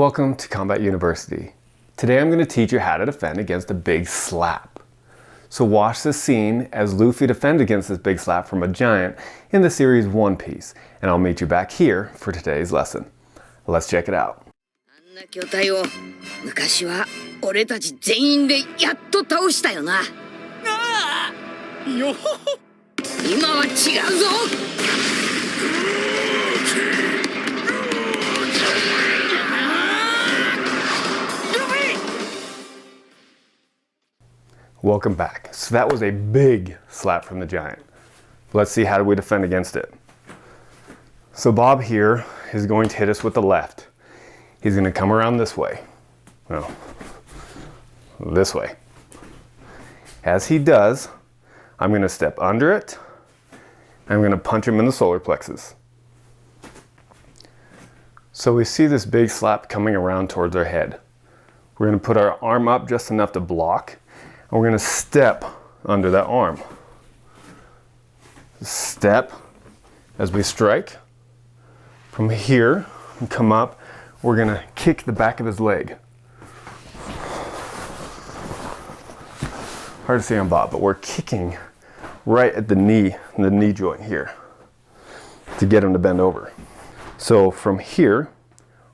Welcome to Combat University. Today I'm going to teach you how to defend against a big slap. So watch this scene as Luffy defends against this big slap from a giant in the series One Piece, and I'll meet you back here for today's lesson. Let's check it out. あんな巨体を昔は俺たち全員でやっと倒したよな。ああ、よほほ。今は違うぞ。Welcome back. So that was a big slap from the giant. Let's see how do we defend against it. So Bob here is going to hit us with the left. He's going to come around this way. No, this way. As he does, I'm going to step under it. I'm going to punch him in the solar plexus. So we see this big slap coming around towards our head. We're going to put our arm up just enough to block. And we're going to step under that arm. Step as we strike. From here, and come up, we're going to kick the back of his leg. Hard to see on Bob, but we're kicking right at the knee joint here to get him to bend over. So from here,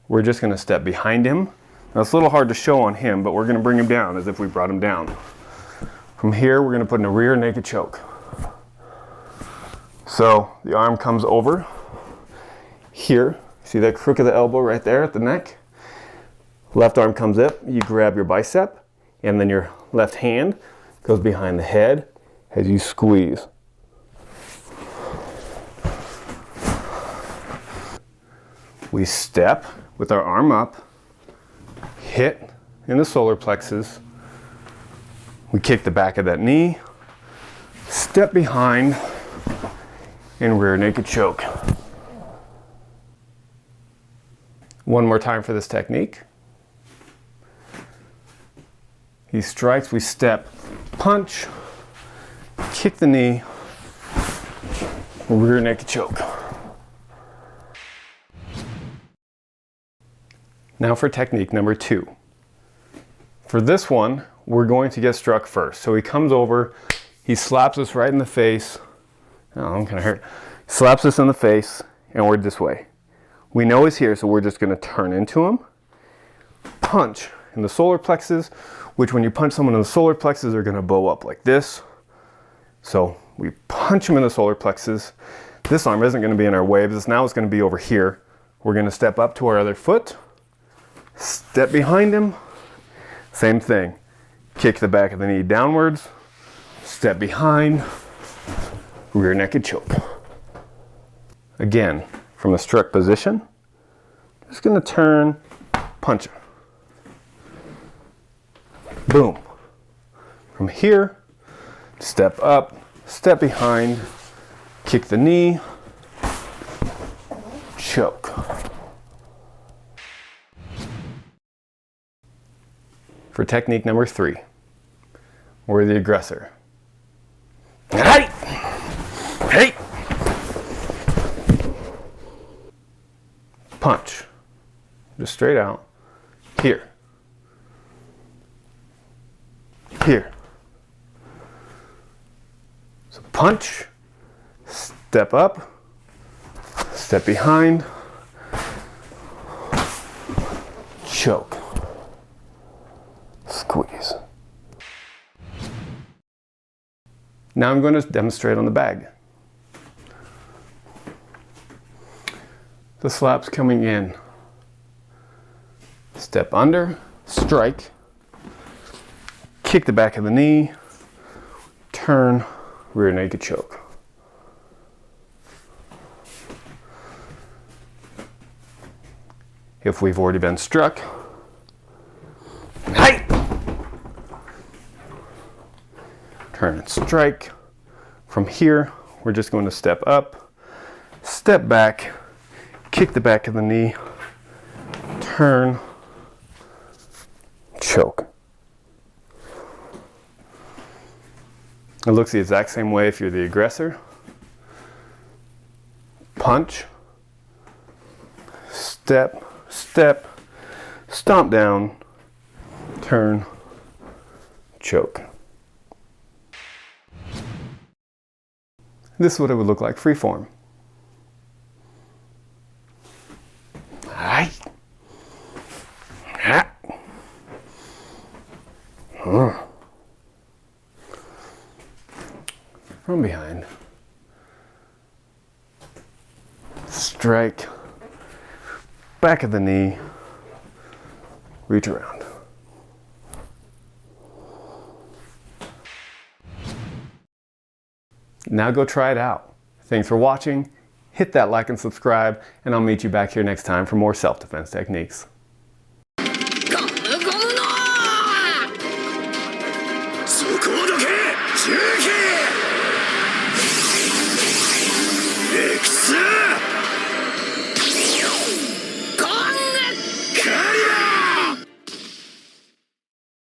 we're just going to step behind him. Now it's a little hard to show on him, but we're going to bring him down as if we brought him down. From here, we're going to put in a rear naked choke. So the arm comes over here. See that crook of the elbow right there at the neck? Left arm comes up, you grab your bicep, and then your left hand goes behind the head as you squeeze. We step with our arm up, hit in the solar plexus. We kick the back of that knee, step behind, and rear naked choke. One more time for this technique. He strikes, we step, punch, kick the knee, rear naked choke. Now for technique number 2. For this one, we're going to get struck first. So he comes over, he slaps us right in the face. Oh, I'm kind of hurt. Slaps us in the face, and we're this way. We know he's here, so we're just going to turn into him. Punch in the solar plexus, which when you punch someone in the solar plexus, they're going to bow up like this. So we punch him in the solar plexus. This arm isn't going to be in our way, but now it's going to be over here. We're going to step up to our other foot, step behind him. Same thing. Kick the back of the knee downwards, step behind, rear naked choke. Again, from the struck position, just gonna turn, punch him. Boom. From here, step up, step behind, kick the knee, choke. For technique number 3, we're the aggressor. Hey! Hey! Punch. Just straight out. Here. Here. So punch, step up, step behind, choke. Squeeze. Now I'm going to demonstrate on the bag. The slap's coming in. Step under, strike, kick the back of the knee, turn, rear naked choke. If we've already been struck, hey! Turn and strike. From here, we're just going to step up, step back, kick the back of the knee, turn, choke. It looks the exact same way if you're the aggressor. Punch, step, step, stomp down, turn, choke. This is what it would look like freeform. From behind. Strike. Back of the knee. Reach around. Now go try it out. Thanks for watching. Hit that like and subscribe, and I'll meet you back here next time for more self-defense techniques.